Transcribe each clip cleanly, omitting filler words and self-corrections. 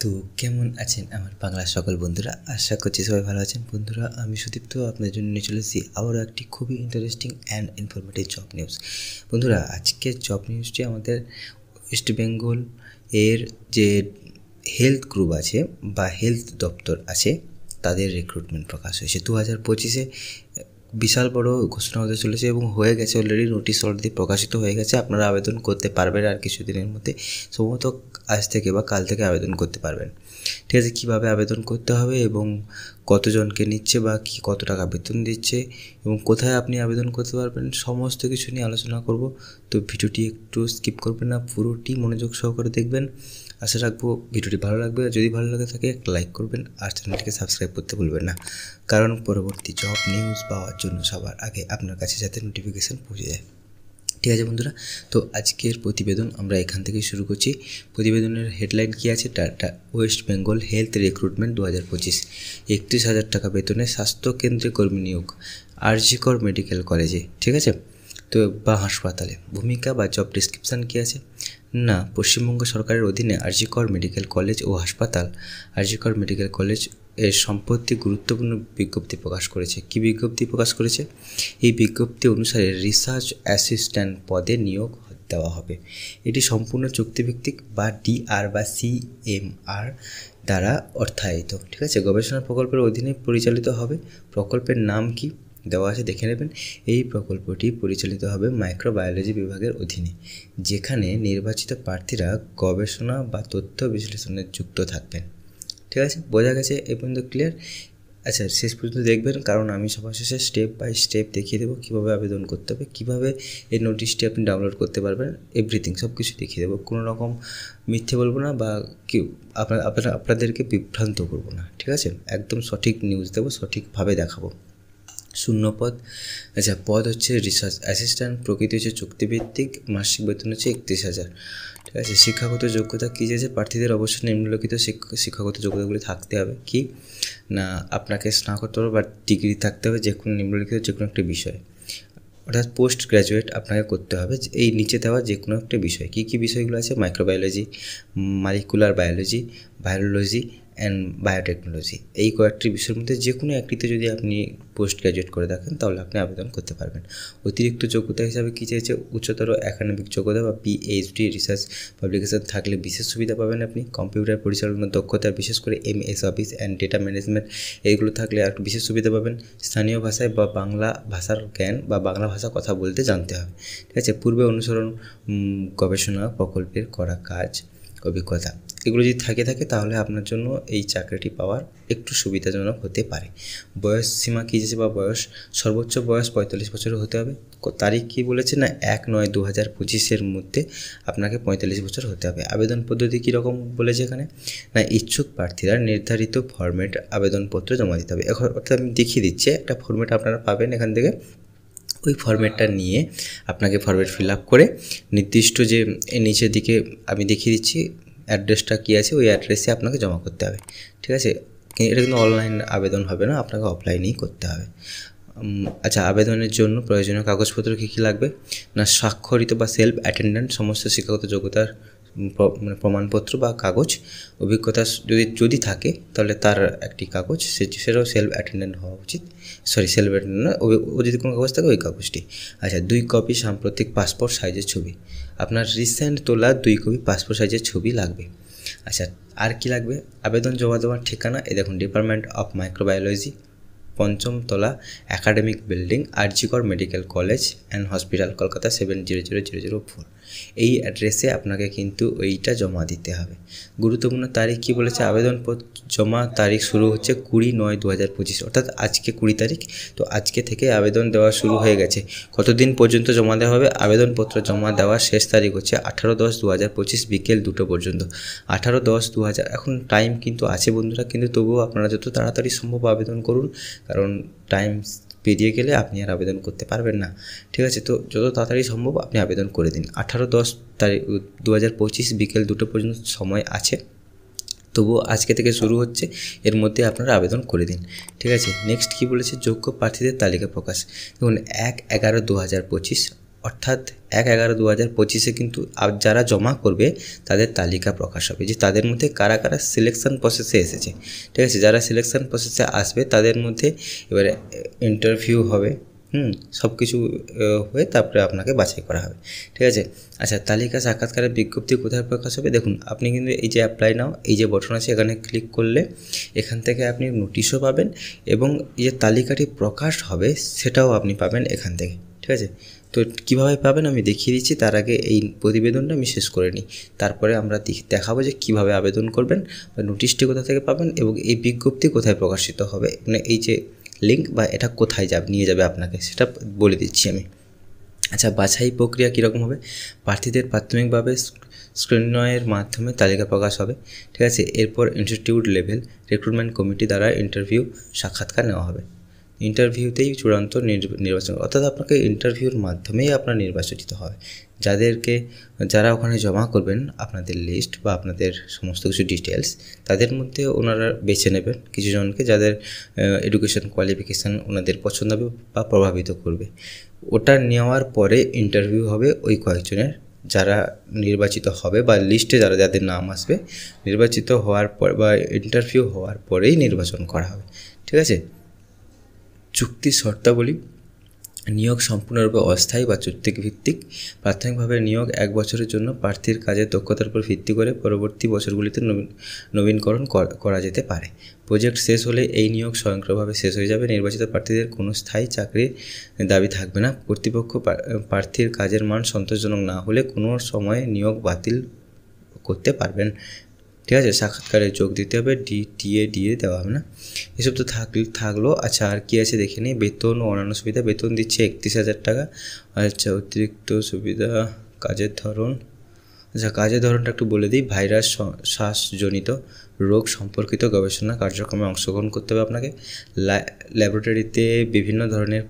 তো কেমন আছেন আমার বাংলার সকল বন্ধুরা? আশা করছি সবাই ভালো আছেন। বন্ধুরা, আমি সুদীপ্ত আপনাদের জন্য নিয়ে চলে এসেছি আবারও একটি খুবই interesting and informative job news. বন্ধুরা, আজকের জব নিউজটি আমাদের ওয়েস্ট বেঙ্গল এর যে হেলথ গ্রুপ আছে বা হেলথ দপ্তর আছে তাদের রিক্রুটমেন্ট প্রকাশ হয়েছে 2025-এ। বিশাল বড় ঘোষণা হতে চলেছে এবং হয়ে গেছে, অলরেডি নোটিশ অলরেডি প্রকাশিত হয়ে গেছে। আপনারা আবেদন করতে পারবেন আর কিছুদিনের মধ্যে, সম্ভবত আজ থেকে বা কাল থেকে আবেদন করতে পারবেন। ঠিক আছে, কীভাবে আবেদন করতে হবে এবং কতজনকে নিচ্ছে বা কত টাকা বেতন দিচ্ছে এবং কোথায় আপনি আবেদন করতে পারবেন, সমস্ত কিছু নিয়ে আলোচনা করব। তো ভিডিওটি একটু স্কিপ করবেন না, পুরোটি মনোযোগ সহকারে দেখবেন। আশা রাখবো ভিডিওটি ভালো লাগবে। যদি ভালো লাগে থাকে একটা লাইক করবেন আর চ্যানেলটিকে সাবস্ক্রাইব করতে ভুলবেন না, কারণ পরবর্তী জব নিউজ পাওয়ার জন্য সবার আগে আপনার কাছে যাতে নোটিফিকেশান পৌঁছে যায়। ঠিক আছে বন্ধুরা, তো আজকের প্রতিবেদন আমরা এখান থেকেই শুরু করছি। প্রতিবেদনের হেডলাইন কী আছে? ওয়েস্ট বেঙ্গল হেলথ রিক্রুটমেন্ট 2025, 31,000 টাকা বেতনে স্বাস্থ্যকেন্দ্রে কর্মী নিয়োগ আরজি কর মেডিকেল কলেজে। ঠিক আছে, তো বা হাসপাতালে। ভূমিকা বা জব ডিসক্রিপশান কী আছে না, পশ্চিমবঙ্গ সরকারের অধীনে আরজি কর মেডিকেল কলেজ ও হাসপাতাল, আরজি কর মেডিকেল কলেজ এর সম্প্রতি গুরুত্বপূর্ণ বিজ্ঞপ্তি প্রকাশ করেছে। কি বিজ্ঞপ্তি প্রকাশ করেছে? এই বিজ্ঞপ্তি অনুসারে রিসার্চ অ্যাসিস্ট্যান্ট পদে নিয়োগ দেওয়া হবে। এটি সম্পূর্ণ চুক্তিভিত্তিক বা ডিআর বা সিএমআর দ্বারা অর্থায়িত। ঠিক আছে, গবেষণা প্রকল্পের অধীনে পরিচালিত হবে। প্রকল্পের নাম কি দেওয়া আছে দেখে নেবেন। এই প্রকল্পটি পরিচালিত হবে মাইক্রোবায়োলজি বিভাগের অধীনে, যেখানে নির্বাচিত প্রার্থীরা গবেষণা বা তথ্য বিশ্লেষণে যুক্ত থাকবেন। ঠিক আছে, বোঝা গেছে এই পর্যন্ত? ক্লিয়ার? আচ্ছা, শেষ পর্যন্ত দেখবেন, কারণ আমি সবার শেষে স্টেপ বাই স্টেপ দেখিয়ে দেবো কীভাবে আবেদন করতে হবে, কীভাবে এই নোটিশটি আপনি ডাউনলোড করতে পারবেন, এভরিথিং সব কিছু দেখিয়ে দেবো। কোনো রকম মিথ্যে বলবো না বা আপনাদেরকে বিভ্রান্ত করবো না। ঠিক আছে, একদম সঠিক নিউজ দেবো, সঠিকভাবে দেখাবো। শূন্য পদ। আচ্ছা, পদ হচ্ছে রিসার্চ অ্যাসিস্ট্যান্ট, প্রকৃতি হচ্ছে চুক্তিভিত্তিক, মাসিক বেতন হচ্ছে 31,000। ঠিক আছে, শিক্ষাগত যোগ্যতা কী আছে? প্রার্থীদের অবশ্যই নিম্নলিখিত শিক্ষাগত যোগ্যতাগুলি থাকতে হবে। কি না, আপনাকে স্নাতকোত্তর বা ডিগ্রি থাকতে হবে যে কোনো নিম্নলিখিত যে কোনো একটা বিষয়, অর্থাৎ পোস্ট গ্র্যাজুয়েট আপনাকে করতে হবে এই নিচে দেওয়া যে কোনো একটা বিষয়। কী কী বিষয়গুলো আছে? Microbiology, molecular biology, virology and biotechnology. এই কয়েকটি বিষয়ের মধ্যে যে কোনো একটিতে যদি আপনি পোস্ট গ্র্যাজুয়েট করে থাকেন তাহলে আপনি আবেদন করতে পারবেন। অতিরিক্ত যোগ্যতা হিসাবে কী চাইছে? উচ্চতর একাডেমিক যোগ্যতা বা পিএইচডি রিসার্চ পাবলিকেশন থাকলে বিশেষ সুবিধা পাবেন আপনি। কম্পিউটার পরিচালনার দক্ষতা, বিশেষ করে MS office and data management, এইগুলো থাকলে আর বিশেষ সুবিধা পাবেন। স্থানীয় ভাষায় বা বাংলা ভাষার জ্ঞান বা বাংলা ভাষা কথা বলতে জানতে হবে। ঠিক আছে, পূর্বে অনুসরণ গবেষণা প্রকল্পের করা কাজ অভিজ্ঞতা, এগুলো যদি থাকে তাহলে আপনার জন্য এই চাকরিটি পাওয়ার একটু সুবিধাজনক হতে পারে। বয়স সীমা কী আছে বা বয়স, সর্বোচ্চ বয়স 45 বছরের হতে হবে। তারিখ কী বলেছে না, 1/9/2025 মধ্যে আপনাকে 45 বছর হতে হবে। আবেদন পদ্ধতি কীরকম বলেছে এখানে না, ইচ্ছুক প্রার্থীরা নির্ধারিত ফরম্যাট আবেদনপত্র জমা দিতে হবে। এখন অর্থাৎ আমি দেখিয়ে দিচ্ছি, একটা ফরম্যাট আপনারা পাবেন এখান থেকে। ওই ফরম্যাটটা নিয়ে আপনাকে ফরম্যাট ফিল আপ করে নির্দিষ্ট যে নিচের দিকে আমি দেখিয়ে দিচ্ছি অ্যাড্রেসটা কী আছে, ওই অ্যাড্রেসে আপনাকে জমা করতে হবে। ঠিক আছে, এটা কিন্তু অনলাইন আবেদন হবে না, আপনাকে অফলাইনেই করতে হবে। আচ্ছা, আবেদনের জন্য প্রয়োজনীয় কাগজপত্র কী কী লাগবে না, স্বাক্ষরিত বা সেলফ অ্যাটেন্ডেন্ট সমস্ত শিক্ষাগত যোগ্যতার প্রমাণপত্র বা কাগজ, অভিজ্ঞতা যদি থাকে তাহলে তার একটি কাগজ, সেটাও সেলফ অ্যাটেন্ডেন্ট হওয়া উচিত। সেলফ অ্যাটেন্ডেন্ট না, ও যদি কোনো কাগজ থাকে ওই কাগজটি। আচ্ছা, 2 কপি সাম্প্রতিক পাসপোর্ট সাইজের ছবি, আপনার রিসেন্ট তোলা 2 কপি পাসপোর্ট সাইজের ছবি লাগবে। আচ্ছা, আর কি লাগবে? আবেদন জমা দেওয়ার ঠিকানা, দেখুন ডিপার্টমেন্ট অফ মাইক্রোবায়োলজি, 5ম তলা, একাডেমিক বিল্ডিং, আরজি কর medical college and hospital, Kolkata 700004। এই অ্যাড্রেসে আপনাকে কিন্তু ওইটা জমা দিতে হবে। গুরুত্বপূর্ণ তারিখ কী বলেছে? আবেদন জমা তারিখ শুরু হচ্ছে 20/9/2025, অর্থাৎ আজকে 20 তারিখ। তো আজকে থেকে আবেদন দেওয়া শুরু হয়ে গেছে। কতদিন পর্যন্ত জমা দেওয়া হবে? আবেদনপত্র জমা দেওয়ার শেষ তারিখ হচ্ছে 18/10/2025 বিকেল 2টো পর্যন্ত। 18/10/2000, এখন টাইম কিন্তু আছে বন্ধুরা, কিন্তু তবুও আপনারা যত তাড়াতাড়ি সম্ভব আবেদন করুন, কারণ টাইম পেরিয়ে গেলে আপনি আর আবেদন করতে পারবেন না। ঠিক আছে, তো যত তাড়াতাড়ি সম্ভব আপনি আবেদন করে দিন। 18/10/2025 বিকেল 2টো পর্যন্ত সময় আছে, তবুও আজকে থেকে শুরু হচ্ছে, এর মধ্যে আপনারা আবেদন করে দিন। ঠিক আছে, নেক্সট কী বলেছে? যোগ্য প্রার্থীদের তালিকা প্রকাশ। দেখুন 1/11/2025 অর্থাৎ 1/11/2025 কিন্তু যারা জমা করবে তাদের তালিকা প্রকাশ হবে, যে তাদের মধ্যে কারা কারা সিলেকশান প্রসেসে এসেছে। ঠিক আছে, যারা সিলেকশান প্রসেসে আসবে তাদের মধ্যে এবারে ইন্টারভিউ হবে, সব কিছু হয়ে তারপরে আপনাকে বাছাই করা হবে। ঠিক আছে, আচ্ছা, তালিকা সাক্ষাৎকারের বিজ্ঞপ্তি কোথায় প্রকাশ হবে? দেখুন, আপনি কিন্তু এই যে অ্যাপ্লাই নাও, এই যে বটন আছে, এখানে ক্লিক করলে এখান থেকে আপনি নোটিশও পাবেন এবং এই যে তালিকাটি প্রকাশ হবে সেটাও আপনি পাবেন এখান থেকে। ঠিক আছে, তো কীভাবে পাবেন আমি দেখিয়ে দিচ্ছি। তার আগে এই প্রতিবেদনটা আমি শেষ করে নিই, তারপরে আমরা দেখাবো যে কীভাবে আবেদন করবেন বা নোটিশটি কোথা থেকে পাবেন এবং এই বিজ্ঞপ্তি কোথায় প্রকাশিত হবে, মানে এই যে লিঙ্ক বা এটা কোথায় নিয়ে যাবে আপনাকে সেটা বলে দিচ্ছি আমি। আচ্ছা, বাছাই প্রক্রিয়া কীরকম হবে? প্রার্থীদের প্রাথমিকভাবে স্ক্রিনিংয়ের মাধ্যমে তালিকা প্রকাশ হবে। ঠিক আছে, এরপর ইনস্টিটিউট লেভেল রিক্রুটমেন্ট কমিটি দ্বারা ইন্টারভিউ সাক্ষাৎকার নেওয়া হবে। ইন্টারভিউতেই চূড়ান্ত নির্বাচন, অর্থাৎ আপনাকে ইন্টারভিউর মাধ্যমেই আপনার নির্বাচিত হবে। যারা ওখানে জমা করবেন আপনাদের লিস্ট বা আপনাদের সমস্ত কিছু ডিটেলস, তাদের মধ্যে ওনারা বেছে নেবেন কিছু জনকে, যাদের এডুকেশন কোয়ালিফিকেশান ওনাদের পছন্দ হবে বা প্রভাবিত করবে। ওটা নেওয়ার পরে ইন্টারভিউ হবে ওই কয়েকজনের, যারা নির্বাচিত হবে বা লিস্টে যাদের নাম আসবে, নির্বাচিত হওয়ার পর বা ইন্টারভিউ হওয়ার পরেই নির্বাচন করা হবে। ঠিক আছে, চুক্তির শর্তাবলী: নিয়োগ সম্পূর্ণরূপে অস্থায়ী বা চুক্তিভিত্তিক। প্রাথমিকভাবে নিয়োগ 1 বছরের জন্য প্রার্থীর কাজের দক্ষতার উপর ভিত্তি করে পরবর্তী বছরগুলিতে নবীনকরণ করা যেতে পারে। প্রজেক্ট শেষ হলে এই নিয়োগ স্বয়ংক্রিয়ভাবে শেষ হয়ে যাবে। নির্বাচিত প্রার্থীদের কোনো স্থায়ী চাকরির দাবি থাকবে না। কর্তৃপক্ষ প্রার্থীর কাজের মান সন্তোষজনক না হলে কোনো সময়ে নিয়োগ বাতিল করতে পারবেন। ঠিক আছে, সাক্ষাৎকারে যোগ দিতে হবে, ডিএ দেওয়া হবে না। এসব তো থাকলো। আচ্ছা, আর কী আছে দেখে নিই। বেতন ও অন্যান্য সুবিধা: বেতন দিচ্ছে 31,000 টাকা। আচ্ছা, অতিরিক্ত সুবিধা, কাজের ধরন। আচ্ছা, কাজের ধরনটা একটু বলে দিই। ভাইরাস শ্বাসজনিত রোগ সম্পর্কিত গবেষণা কার্যক্রমে অংশগ্রহণ করতে হবে আপনাকে। ল্যাবরেটরিতে বিভিন্ন ধরনের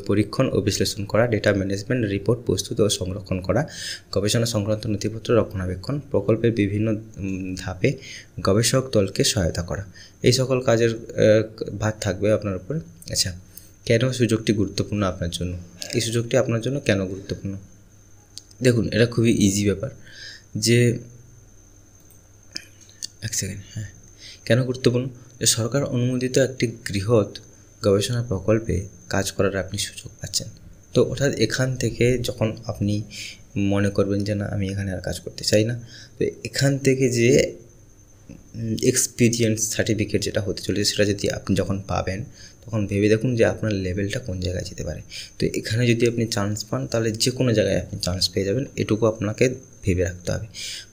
পরীক্ষণ ও বিশ্লেষণ করা, ডেটা ম্যানেজমেন্ট, রিপোর্ট প্রস্তুত ও সংরক্ষণ করা, গবেষণা সংক্রান্ত নথিপত্র রক্ষণাবেক্ষণ, প্রকল্পের বিভিন্ন ধাপে গবেষক দলকে সহায়তা করা, এই সকল কাজের ভার থাকবে আপনার উপরে। আচ্ছা, কেন সুযোগটি গুরুত্বপূর্ণ আপনার জন্য? এই সুযোগটি আপনার জন্য কেন গুরুত্বপূর্ণ? দেখুন, এটা খুবই ইজি ব্যাপার, যে এক সেকেন্ড, কেন গুরুত্বপূর্ণ? যে সরকার অনুমোদিত একটি বৃহৎ গবেষণা প্রকল্পে কাজ করার আপনি সুযোগ পাচ্ছেন। তো অর্থাৎ এখান থেকে যখন আপনি মনে করবেন যে না, আমি এখানে আর কাজ করতে চাই না, তো এখান থেকে যে এক্সপিরিয়েন্স সার্টিফিকেট যেটা হতে চলেছে, সেটা যদি আপনি যখন পাবেন তখন ভেবে দেখুন যে আপনার লেভেলটা কোন জায়গায় যেতে পারে। তো এখানে যদি আপনি চান্স পান তাহলে যে কোনো জায়গায় আপনি চান্স পেয়ে যাবেন, এটুকু আপনাকে ভেবে রাখতে হবে।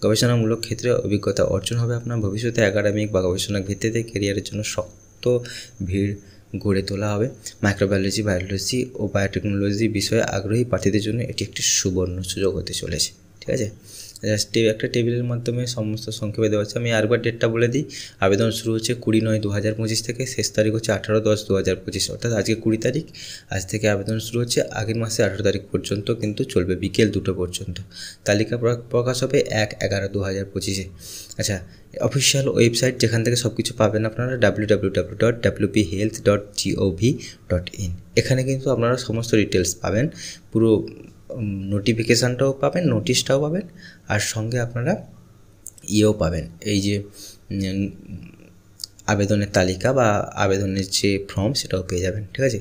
গবেষণামূলক ক্ষেত্রে অভিজ্ঞতা অর্জন হবে আপনার। ভবিষ্যতে একাডেমিক বা গবেষণা ভিত্তিতে ক্যারিয়ারের জন্য শক্ত ভিড় গড়ে তোলা হবে। মাইক্রোবায়োলজি, বায়োলজি ও বায়োটেকনোলজি বিষয়ে আগ্রহী প্রার্থীদের জন্য এটি একটি সুবর্ণ সুযোগ হতে চলেছে। ঠিক আছে, একটা টেবিলের মাধ্যমে সমস্ত সংক্ষেপে দেওয়া আছে। আমি আরেকবার ডেটটা বলে দিই। আবেদন শুরু হচ্ছে 20/9/2025 থেকে, শেষ তারিখ হচ্ছে 18/10/2025, অর্থাৎ আজকে 20 তারিখ। আজ থেকে আবেদন শুরু হচ্ছে, আগের মাসে 18 তারিখ পর্যন্ত কিন্তু চলবে, বিকেল 2টো পর্যন্ত। তালিকা প্রকাশ হবে 1/11/2025-এ। আচ্ছা, অফিসিয়াল ওয়েবসাইট যেখান থেকে সব কিছু পাবেন আপনারা, www.wphealth.gov.in। এখানে কিন্তু আপনারা সমস্ত ডিটেলস পাবেন, পুরো নোটিফিকেশানটাও পাবেন, নোটিশটাও পাবেন, আর সঙ্গে আপনারা পাবেন, এই যে আবেদনের তালিকা বা আবেদনের যে ফর্ম সেটাও পেয়ে যাবেন। ঠিক আছে,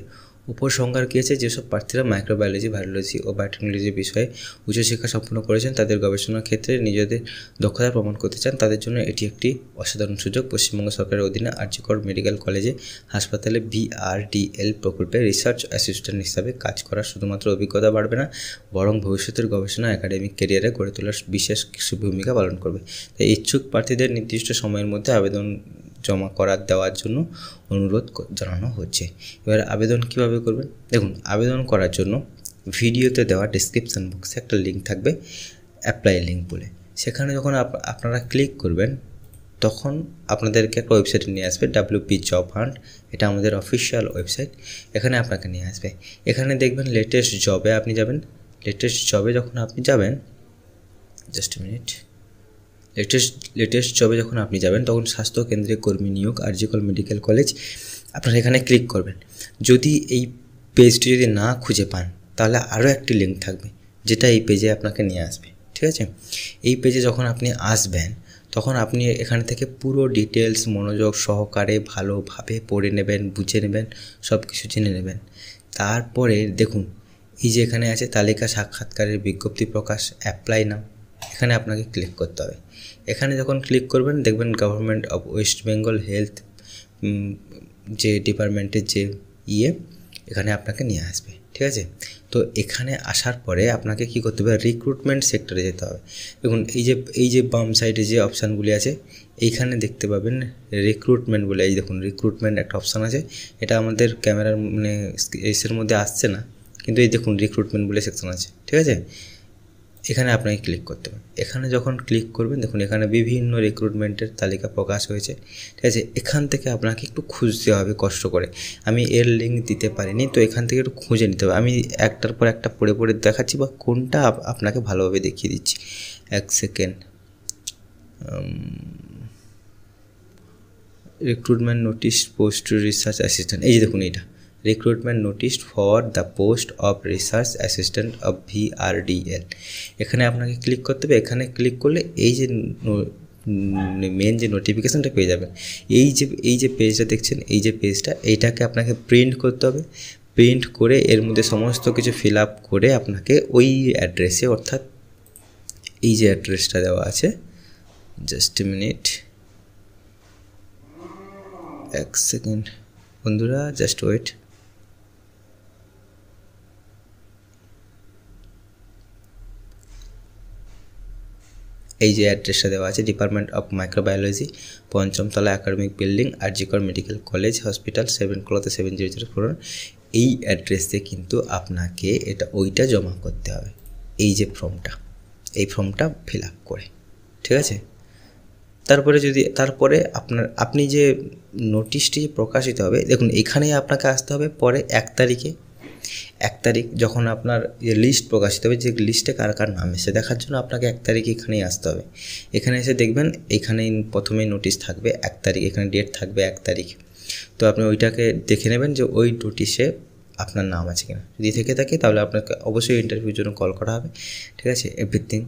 উপসংহার কী আছে? যেসব প্রার্থীরা মাইক্রোবায়োলজি, বায়োলজি ও বায়োটেকনোলজি বিষয়ে উচ্চশিক্ষা সম্পন্ন করেছেন, তাদের গবেষণার ক্ষেত্রে নিজেদের দক্ষতা প্রমাণ করতে চান, তাদের জন্য এটি একটি অসাধারণ সুযোগ। পশ্চিমবঙ্গ সরকারের অধীনে আরজিকর মেডিকেল কলেজে হাসপাতালে BRDL প্রকল্পে রিসার্চ অ্যাসিস্ট্যান্ট হিসাবে কাজ করার শুধুমাত্র অভিজ্ঞতা বাড়বে না, বরং ভবিষ্যতের গবেষণা একাডেমিক ক্যারিয়ারে গড়ে তোলার বিশেষ ভূমিকা পালন করবে। তাই ইচ্ছুক প্রার্থীদের নির্দিষ্ট সময়ের মধ্যে আবেদন জমা দেওয়ার জন্য অনুরোধ জানানো হচ্ছে। এবার আবেদন কিভাবে করবেন? দেখুন, আবেদন করার জন্য ভিডিওতে দেওয়া ডেসক্রিপশান বক্সে একটা লিঙ্ক থাকবে, অ্যাপ্লাই লিঙ্ক বলে। সেখানে যখন আপনারা ক্লিক করবেন তখন আপনাদেরকে একটা ওয়েবসাইটে নিয়ে আসবে, WP জব হান্ট। এটা আমাদের অফিসিয়াল ওয়েবসাইট। এখানে আপনাকে নিয়ে আসবে, এখানে দেখবেন লেটেস্ট জবে আপনি যাবেন। লেটেস্ট জবে যখন আপনি যাবেন, জাস্ট মিনিট, লেটেস্ট জবে যখন আপনি যাবেন তখন স্বাস্থ্য কেন্দ্রে কর্মী নিয়োগ, আরজিকর মেডিকেল কলেজ, আপনারা এখানে ক্লিক করবেন। যদি এই পেজটি যদি না খুঁজে পান তাহলে আরও একটি লিঙ্ক থাকবে যেটা এই পেজে আপনাকে নিয়ে আসবে। ঠিক আছে, এই পেজে যখন আপনি আসবেন তখন আপনি এখান থেকে পুরো ডিটেলস মনোযোগ সহকারে ভালোভাবে পড়ে নেবেন, বুঝে নেবেন, সব কিছু জেনে নেবেন। তারপরে দেখুন এই যে এখানে আছে তালিকা সাক্ষাৎকারের বিজ্ঞপ্তি প্রকাশ, অ্যাপ্লাই নাও, এখানে আপনাকে ক্লিক করতে হবে। এখানে যখন ক্লিক করবেন দেখবেন government of West Bengal health যে ডিপার্টমেন্টের যে এখানে আপনাকে নিয়ে আসবে। ঠিক আছে, তো এখানে আসার পরে আপনাকে কি করতে হবে, রিক্রুটমেন্ট সেক্টরে যেতে হবে। দেখুন এই যে বাম সাইডে যে অপশানগুলি আছে এইখানে দেখতে পাবেন রিক্রুটমেন্ট বলে, এই দেখুন রিক্রুটমেন্ট একটা অপশান আছে, এটা আমাদের ক্যামেরার মানে এসের মধ্যে আসছে না, কিন্তু এই দেখুন রিক্রুটমেন্ট বলে সেকশন আছে। ঠিক আছে, এখানে আপনাকে ক্লিক করতে হবে। এখানে যখন ক্লিক করবেন দেখুন এখানে বিভিন্ন রিক্রুটমেন্টের তালিকা প্রকাশ হয়েছে। ঠিক আছে, এখান থেকে আপনাকে একটু খুঁজতে হবে কষ্ট করে, আমি এর লিঙ্ক দিতে পারিনি, তো এখান থেকে একটু খুঁজে নিতে হবে। আমি একটার পর একটা পড়ে পড়ে দেখাচ্ছি বা কোনটা আপনাকে ভালোভাবে দেখিয়ে দিচ্ছি। এক second, recruitment notice post research assistant, এই যে দেখুন এইটা recruitment notice for the post of research assistant of VRDL, এখানে আপনাকে ক্লিক করতে হবে। এখানে ক্লিক করলে এই যে মেন যে নোটিফিকেশানটা পেয়ে যাবেন, এই যে পেজটা দেখছেন, এই যে পেজটা, এইটাকে আপনাকে প্রিন্ট করতে হবে। প্রিন্ট করে এর মধ্যে সমস্ত কিছু ফিল আপ করে আপনাকে ওই অ্যাড্রেসে, অর্থাৎ এই যে অ্যাড্রেসটা দেওয়া আছে, জাস্ট এ মিনিট, এক সেকেন্ড বন্ধুরা, জাস্ট ওয়েট। এই যে অ্যাড্রেসটা দেওয়া আছে, ডিপার্টমেন্ট অফ মাইক্রোবায়োলজি, ৫ম তলা academic building, RG Kar medical college hospital, 7 এই অ্যাড্রেসে কিন্তু আপনাকে ওইটা জমা করতে হবে, এই যে ফর্মটা, এই ফর্মটা ফিল আপ করে। ঠিক আছে, তারপরে আপনি যে নোটিশটি প্রকাশিত হবে, দেখুন এখানেই আপনাকে আসতে হবে পরে ১ তারিখ যখন আপনার লিস্ট প্রকাশিত হবে, যে লিস্টে কার কার নাম এসে দেখার জন্য আপনাকে ১ তারিখ এখানেই আসতে হবে। এখানে এসে দেখবেন এখানেই প্রথমেই নোটিশ থাকবে ১ তারিখ, এখানে ডেট থাকবে ১ তারিখ, তো আপনি ওইটাকে দেখে নেবেন যে ওই নোটিশে আপনার নাম আছে কিনা, যদি থেকে থাকে তাহলে আপনাকে অবশ্যই ইন্টারভিউর জন্য কল করা হবে। ঠিক আছে, এভরিথিং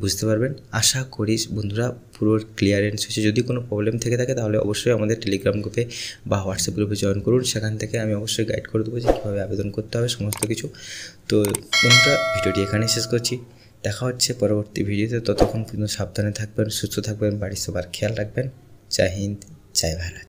বুঝতে পারবেন আশা করি বন্ধুরা, পুরো ক্লিয়ারেন্স হয়েছে। যদি কোনো প্রবলেম থেকে থাকে তাহলে অবশ্যই আমাদের টেলিগ্রাম গ্রুপে বা হোয়াটসঅ্যাপ গ্রুপে জয়েন করুন, সেখান থেকে আমি অবশ্যই গাইড করে দেবো যে কীভাবে আবেদন করতে হবে সমস্ত কিছু। তো বন্ধুরা ভিডিওটি এখানেই শেষ করছি, দেখা হচ্ছে পরবর্তী ভিডিওতে, ততক্ষণ পর্যন্ত সাবধানে থাকবেন, সুস্থ থাকবেন, বাড়ির সবার খেয়াল রাখবেন। জয় হিন্দ, জয় ভারত।